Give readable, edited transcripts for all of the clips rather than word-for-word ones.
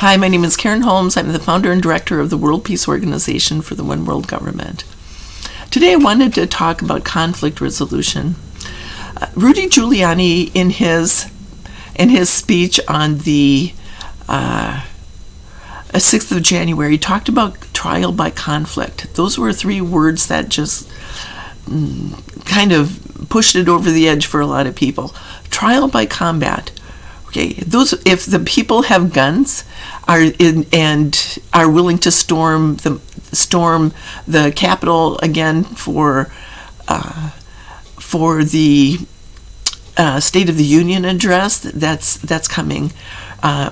Hi, my name is Karen Holmes. I'm the founder and director of the World Peace Organization for the One World Government. Today I wanted to talk about conflict resolution. Rudy Giuliani, in his speech on the 6th of January, talked about trial by conflict. Those were three words that just kind of pushed it over the edge for a lot of people. Trial by combat. Okay, if the people have guns and are willing to storm the Capitol again for the State of the Union address that's coming,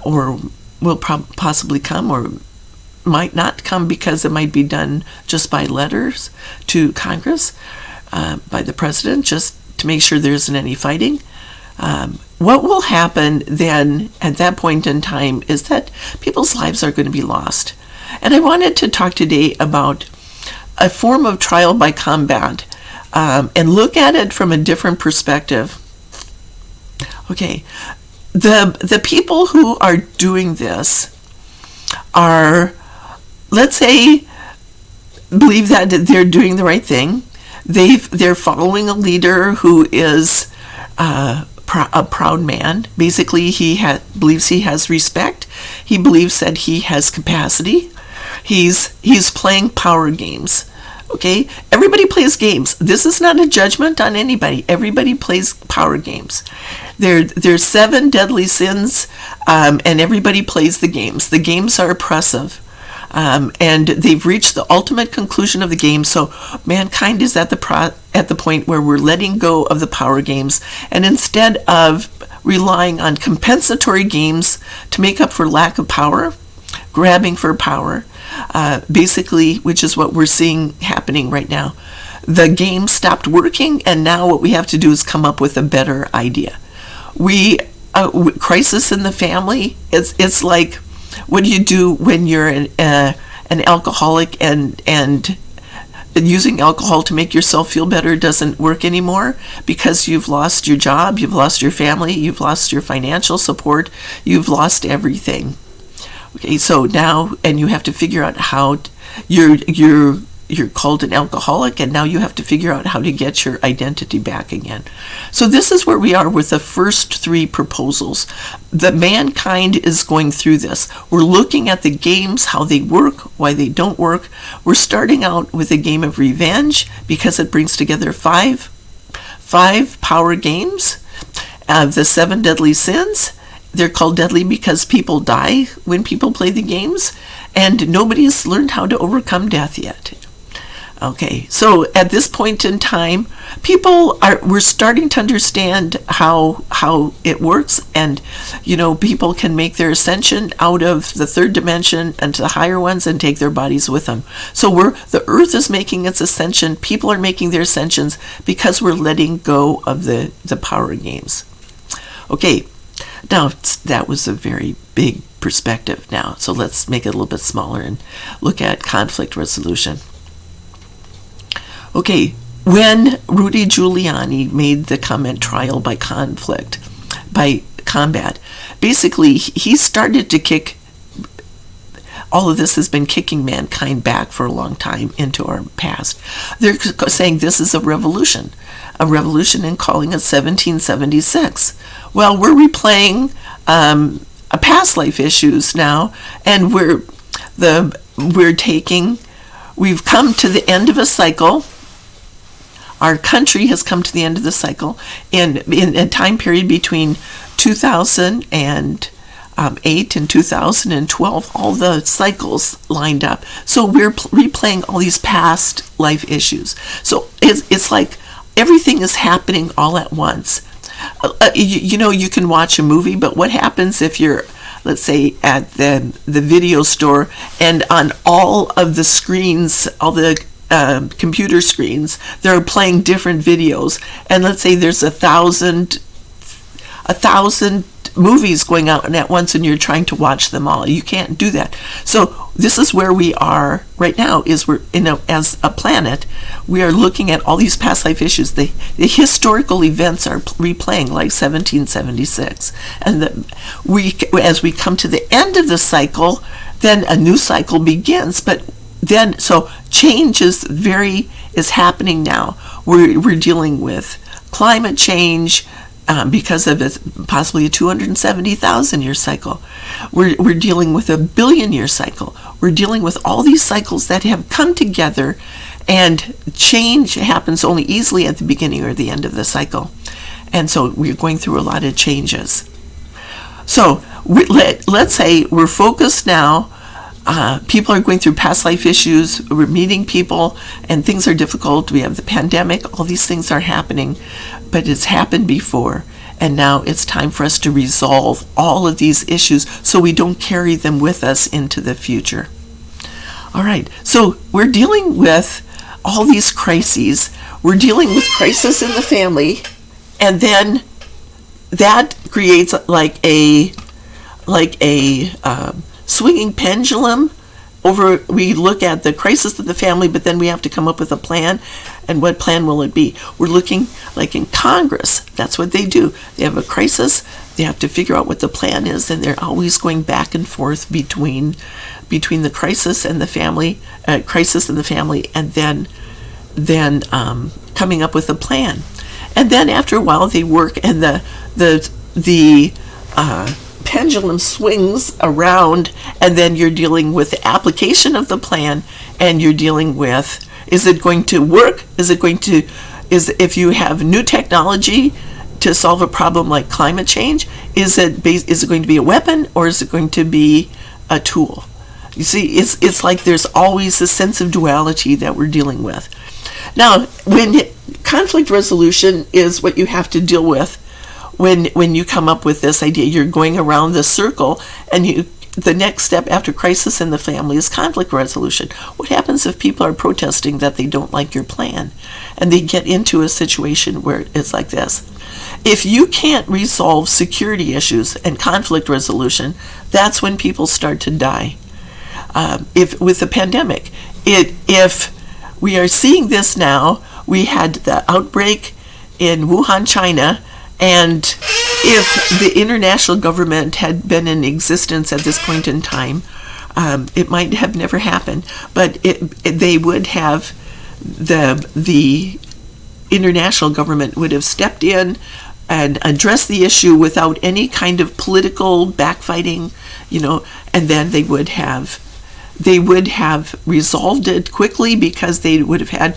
or will possibly come, or might not come because it might be done just by letters to Congress by the president, just to make sure there isn't any fighting. What will happen then at that point in time is that people's lives are going to be lost. And I wanted to talk today about a form of trial by combat and look at it from a different perspective. Okay, the people who are doing this are, let's say, believe that they're doing the right thing. They're following a leader who is a proud man. Basically, he believes he has respect. He believes that he has capacity. He's playing power games. Okay, everybody plays games. This is not a judgment on anybody. Everybody plays power games. There's 7 deadly sins, and everybody plays the games. The games are oppressive. And they've reached the ultimate conclusion of the game. So mankind is at the point where we're letting go of the power games, and instead of relying on compensatory games to make up for lack of power, grabbing for power, basically, which is what we're seeing happening right now. The game stopped working, and now what we have to do is come up with a better idea. Crisis in the family. It's like, what do you do when you're an alcoholic and using alcohol to make yourself feel better doesn't work anymore because you've lost your job, you've lost your family, you've lost your financial support, you've lost everything. Okay, so now, and you have to figure out how you're called an alcoholic, and now you have to figure out how to get your identity back again. So this is where we are with the first 3 proposals. The mankind is going through this. We're looking at the games, how they work, why they don't work. We're starting out with a game of revenge because it brings together five power games. The 7 deadly sins. They're called deadly because people die when people play the games, and nobody's learned how to overcome death yet. Okay, so at this point in time, we're starting to understand how it works, and people can make their ascension out of the 3rd dimension into the higher ones and take their bodies with them. So the earth is making its ascension, people are making their ascensions because we're letting go of the power games. Okay, now that was a very big perspective now, so let's make it a little bit smaller and look at conflict resolution. Okay, when Rudy Giuliani made the comment trial by combat, basically he started to kick, all of this has been kicking mankind back for a long time into our past. They're saying this is a revolution in calling it 1776. Well, we're replaying a past life issues now, and we've come to the end of a cycle. Our country has come to the end of the cycle in a time period between 2008 and 2012. All the cycles lined up. So we're replaying all these past life issues. So it's like everything is happening all at once. You can watch a movie, but what happens if you're, let's say, at the video store, and on all of the screens, all the computer screens, they're playing different videos, and let's say there's a thousand movies going out at once and you're trying to watch them all. You can't do that. So this is where we are right now, is we're as a planet, we are looking at all these past life issues. The historical events are replaying, like 1776. And as we come to the end of the cycle, then a new cycle begins. But then, so change is happening now. We're dealing with climate change, because of possibly a 270,000 year cycle. We're dealing with a billion-year cycle. We're dealing with all these cycles that have come together, and change happens only easily at the beginning or the end of the cycle. And so we're going through a lot of changes. So let's say we're focused now. People are going through past life issues. We're meeting people, and things are difficult. We have the pandemic. All these things are happening, but it's happened before, and now it's time for us to resolve all of these issues so we don't carry them with us into the future. All right, so we're dealing with all these crises. We're dealing with crisis in the family, and then that creates like a swinging pendulum. We look at the crisis of the family, but then we have to come up with a plan. And what plan will it be? We're looking, like in Congress, that's what they do. They have a crisis, they have to figure out what the plan is, and they're always going back and forth between the crisis and the family, and then coming up with a plan. And then after a while they work, and the pendulum swings around, and then you're dealing with the application of the plan, and you're dealing with, is it going to work? If you have new technology to solve a problem like climate change, is it going to be a weapon, or is it going to be a tool? You see, it's like there's always a sense of duality that we're dealing with. Now, when conflict resolution is what you have to deal with, when you come up with this idea, you're going around the circle, and the next step after crisis in the family is conflict resolution. What happens if people are protesting that they don't like your plan, and they get into a situation where it's like this? If you can't resolve security issues and conflict resolution, that's when people start to die. If with the pandemic, if we are seeing this now, we had the outbreak in Wuhan, China, and if the international government had been in existence at this point in time, it might have never happened. But they would have, the international government would have stepped in and addressed the issue without any kind of political backfighting, and then they would have resolved it quickly, because they would have had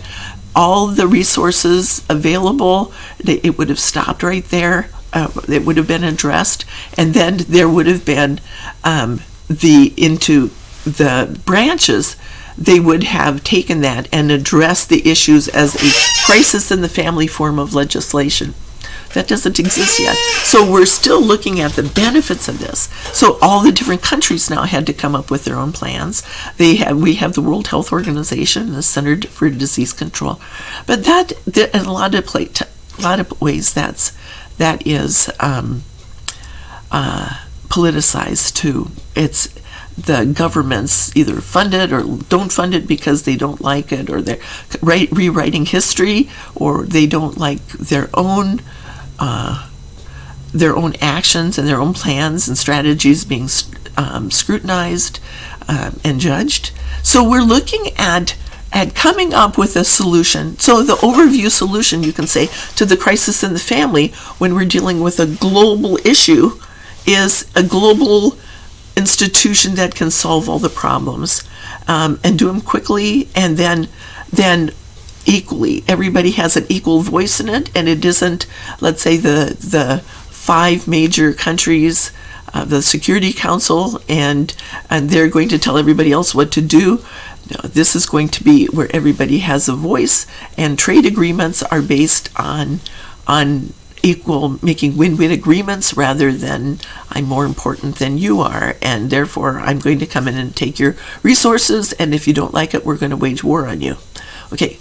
all the resources available. It would have stopped right there. It would have been addressed, and then there would have been into the branches. They would have taken that and addressed the issues as a crisis in the family form of legislation. That doesn't exist yet. So we're still looking at the benefits of this. So all the different countries now had to come up with their own plans. We have the World Health Organization, the Center for Disease Control. But that in a lot of ways, that is politicized too. It's the governments either fund it or don't fund it because they don't like it, or they're rewriting history, or they don't like their own actions and their own plans and strategies being scrutinized and judged. So we're looking at coming up with a solution. So the overview solution, you can say, to the crisis in the family when we're dealing with a global issue is a global institution that can solve all the problems and do them quickly, and then equally. Everybody has an equal voice in it, and it isn't, let's say, the 5 major countries, the Security Council, and they're going to tell everybody else what to do. No, this is going to be where everybody has a voice, and trade agreements are based on equal, making win-win agreements rather than I'm more important than you are, and therefore I'm going to come in and take your resources, and if you don't like it, we're going to wage war on you. Okay.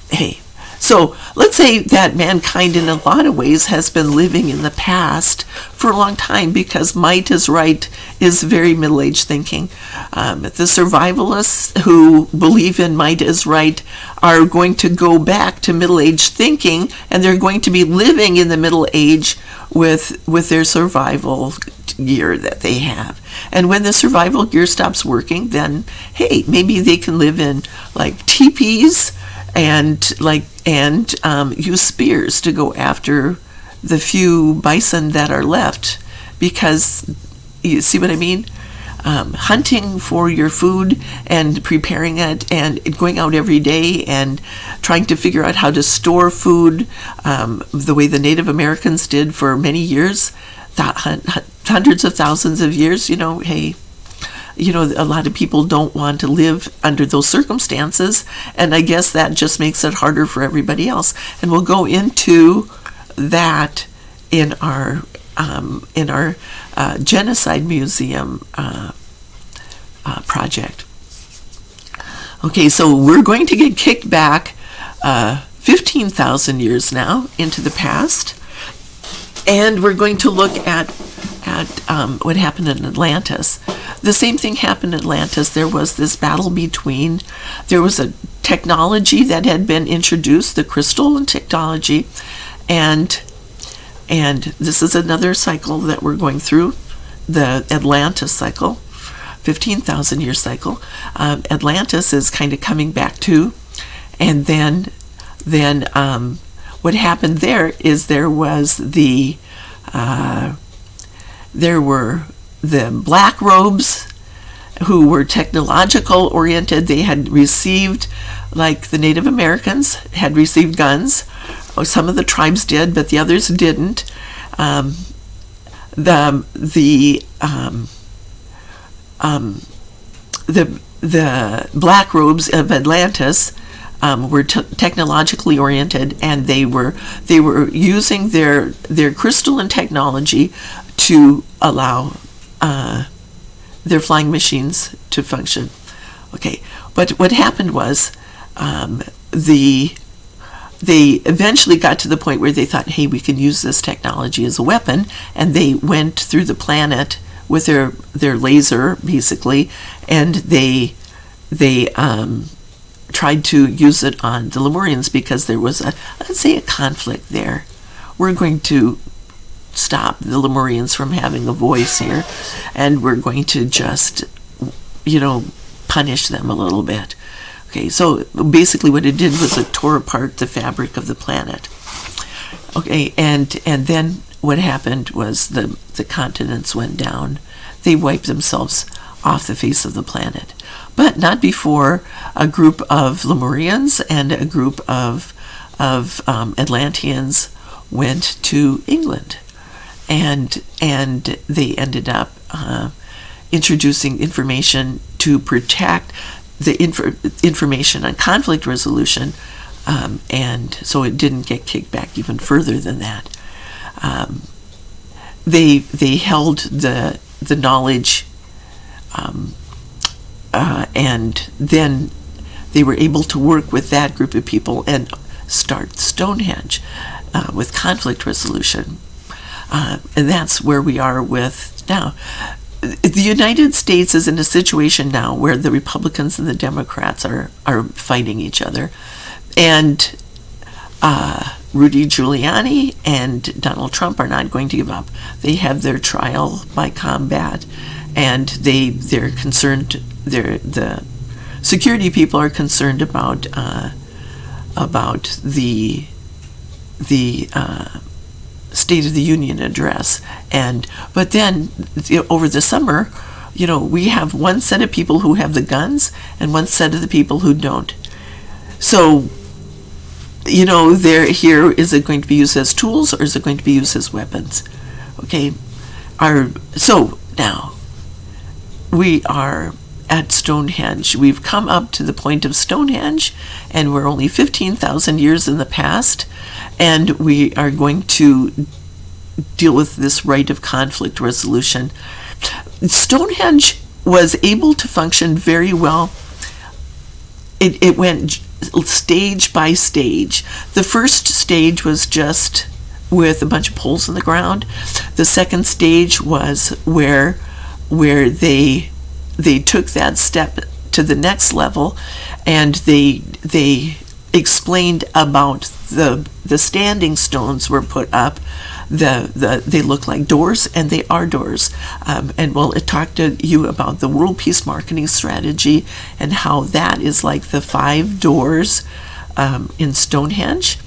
Hey, So let's say that mankind in a lot of ways has been living in the past for a long time, because might is right is very middle-aged thinking. The survivalists who believe in might is right are going to go back to middle-aged thinking, and they're going to be living in the middle age with their survival gear that they have. And when the survival gear stops working, then hey, maybe they can live in like teepees and use spears to go after the few bison that are left, because you see what I mean? Hunting for your food and preparing it and going out every day and trying to figure out how to store food the way the Native Americans did for many years, hundreds of thousands of years. Hey, a lot of people don't want to live under those circumstances, and I guess that just makes it harder for everybody else. And we'll go into that in our Genocide Museum project. Okay, so we're going to get kicked back 15,000 years now into the past, and we're going to look at what happened in Atlantis. The same thing happened in Atlantis. There was this battle there was a technology that had been introduced, the crystal technology, and this is another cycle that we're going through, the Atlantis cycle, 15,000 year cycle. Atlantis is kind of coming back too, and then what happened there is there were the black robes who were technological oriented. They had received, like the Native Americans had received guns. Some of the tribes did, but the others didn't. The black robes of Atlantis were technologically oriented, and they were using their crystalline technology to allow their flying machines to function. Okay, but what happened was they eventually got to the point where they thought, hey, we can use this technology as a weapon, and they went through the planet with their laser, basically, and they tried to use it on the Lemurians because there was a conflict there. We're going to stop the Lemurians from having a voice here, and we're going to just, punish them a little bit. Okay, so basically what it did was it tore apart the fabric of the planet. Okay, and then what happened was the continents went down. They wiped themselves off the face of the planet. But not before a group of Lemurians and a group of Atlanteans went to England. And they ended up introducing information to protect the information on conflict resolution, and so it didn't get kicked back even further than that. They held the knowledge, and then they were able to work with that group of people and start Stonehenge with conflict resolution. And that's where we are with now. The United States is in a situation now where the Republicans and the Democrats are fighting each other. And Rudy Giuliani and Donald Trump are not going to give up. They have their trial by combat, and they're concerned. The security people are concerned about the State of the Union address, but then over the summer, we have one set of people who have the guns and one set of the people who don't. So, is it going to be used as tools or is it going to be used as weapons? Okay, so now we are at Stonehenge. We've come up to the point of Stonehenge, and we're only 15,000 years in the past, and we are going to deal with this rite of conflict resolution. Stonehenge was able to function very well. It went stage by stage. The first stage was just with a bunch of poles in the ground. The second stage was where they took that step to the next level, and they explained about the standing stones were put up. They look like doors, and they are doors. And we'll talk to you about the world peace marketing strategy and how that is like the 5 doors in Stonehenge.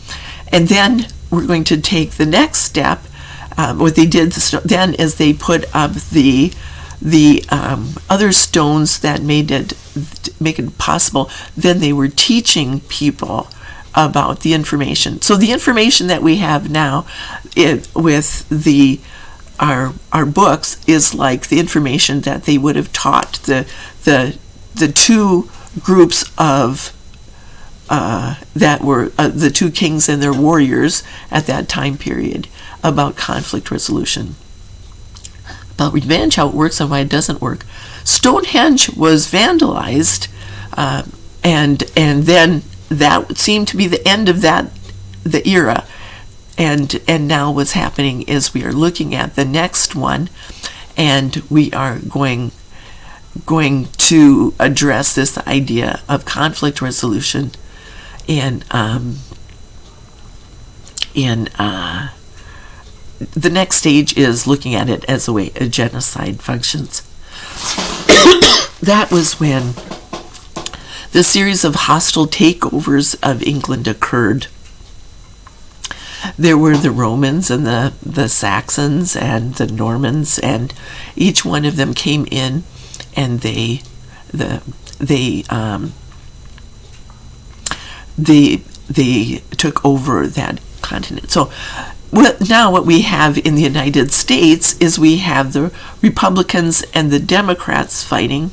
And then we're going to take the next step. What they did then is they put up the other stones that make it possible. Then they were teaching people about the information. So the information that we have now with our books is like the information that they would have taught the 2 groups of that were the 2 kings and their warriors at that time period about conflict resolution, about revenge, how it works and why it doesn't work. Stonehenge was vandalized, and then that seemed to be the end of the era. And now what's happening is we are looking at the next one, and we are going to address this idea of conflict resolution in the next stage is looking at it as a way a genocide functions. That was when the series of hostile takeovers of England occurred. There were the Romans and the Saxons and the Normans, and each one of them came in, and they took over that continent. So what we have in the United States is we have the Republicans and the Democrats fighting,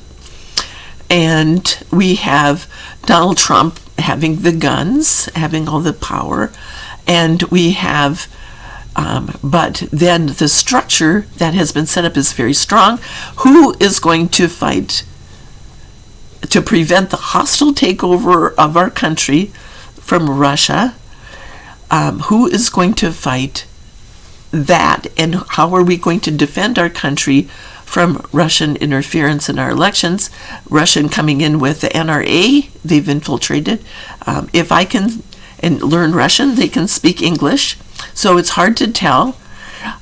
and we have Donald Trump having the guns, having all the power, and we have but then the structure that has been set up is very strong. Who is going to fight to prevent the hostile takeover of our country from Russia? Who is going to fight that, and how are we going to defend our country from Russian interference in our elections? Russian coming in with the NRA, they've infiltrated. If I can and learn Russian, they can speak English, so it's hard to tell.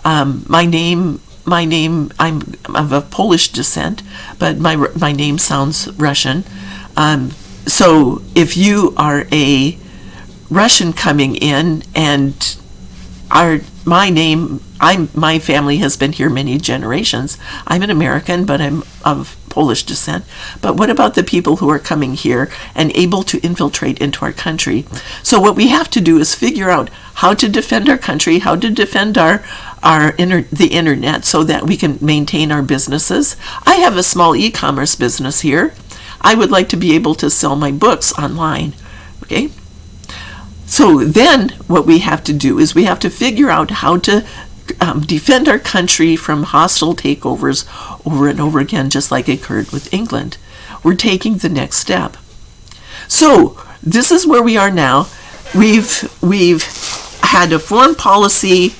My name, I'm of a Polish descent, but my name sounds Russian. So if you are a Russian coming in, and my family has been here many generations. I'm an American, but I'm of Polish descent. But what about the people who are coming here and able to infiltrate into our country? So what we have to do is figure out how to defend our country, how to defend the internet so that we can maintain our businesses. I have a small e-commerce business here. I would like to be able to sell my books online. Okay? So then what we have to do is we have to figure out how to defend our country from hostile takeovers over and over again, just like it occurred with England. We're taking the next step. So this is where we are now. We've had a foreign policy.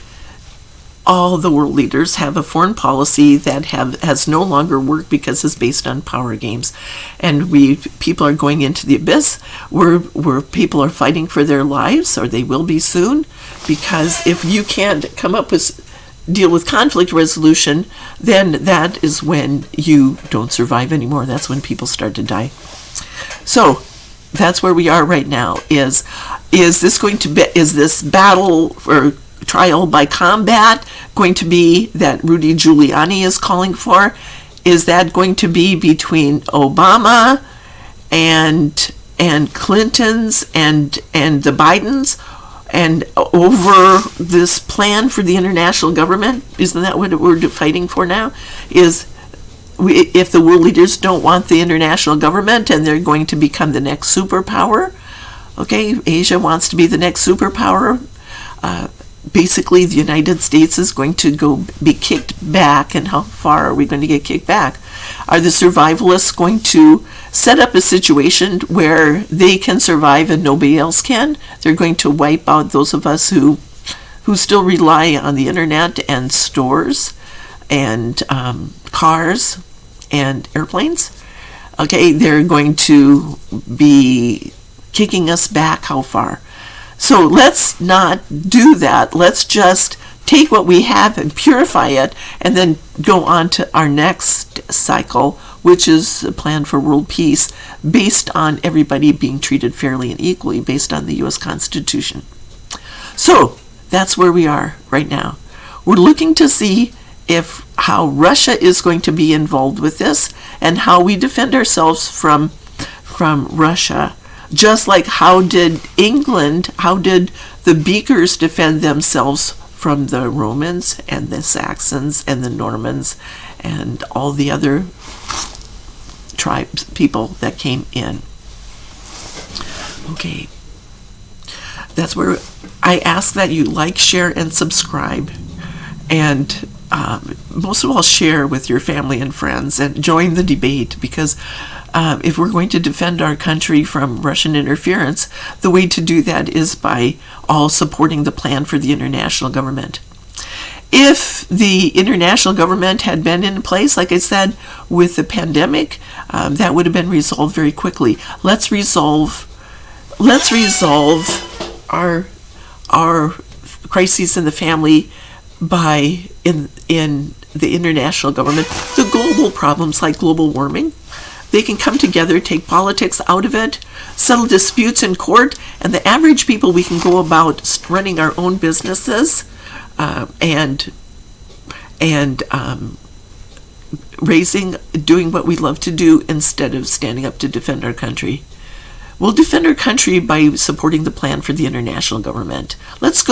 All the world leaders have a foreign policy that has no longer worked because it's based on power games, and people are going into the abyss where people are fighting for their lives, or they will be soon, because if you can't come up with deal with conflict resolution, then that is when you don't survive anymore. That's when people start to die. So that's where we are right now. Is this battle or trial by combat going to be that Rudy Giuliani is calling for? Is that going to be between Obama and Clinton's and the Bidens, and over this plan for the international government? Isn't that what we're fighting for now? If the world leaders don't want the international government and they're going to become the next superpower, okay, Asia wants to be the next superpower, basically the United States is going to be kicked back. And how far are we going to get kicked back? Are the survivalists going to set up a situation where they can survive and nobody else can? They're going to wipe out those of us who still rely on the internet and stores and cars and airplanes. Okay, they're going to be kicking us back how far? So let's not do that. Let's just take what we have and purify it, and then go on to our next cycle, which is a plan for world peace based on everybody being treated fairly and equally based on the U.S. Constitution. So that's where we are right now. We're looking to see how Russia is going to be involved with this, and how we defend ourselves from Russia. Just like how did the Beakers defend themselves from the Romans and the Saxons and the Normans and all the other tribes, people that came in. Okay. That's where I ask that you like, share, and subscribe. And most of all, share with your family and friends and join the debate, because if we're going to defend our country from Russian interference, the way to do that is by all supporting the plan for the international government. If the international government had been in place, like I said, with the pandemic, that would have been resolved very quickly. Let's resolve our crises in the family by in the international government. The global problems like global warming, they can come together, take politics out of it, settle disputes in court, and the average people, we can go about running our own businesses and doing what we love to do instead of standing up to defend our country. We'll defend our country by supporting the plan for the international government. Let's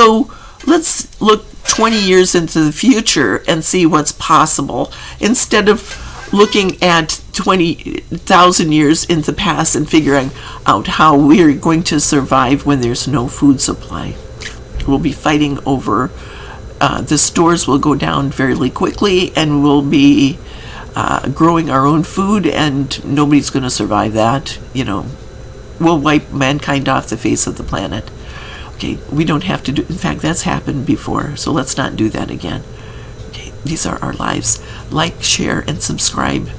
look 20 years into the future and see what's possible, instead of looking at 20,000 years in the past and figuring out how we're going to survive when there's no food supply. We'll be fighting over, the stores will go down fairly quickly, and we'll be growing our own food, and nobody's going to survive that. We'll wipe mankind off the face of the planet. Okay, we don't have to do, in fact, that's happened before, so let's not do that again. Okay, these are our lives. Like, share, and subscribe.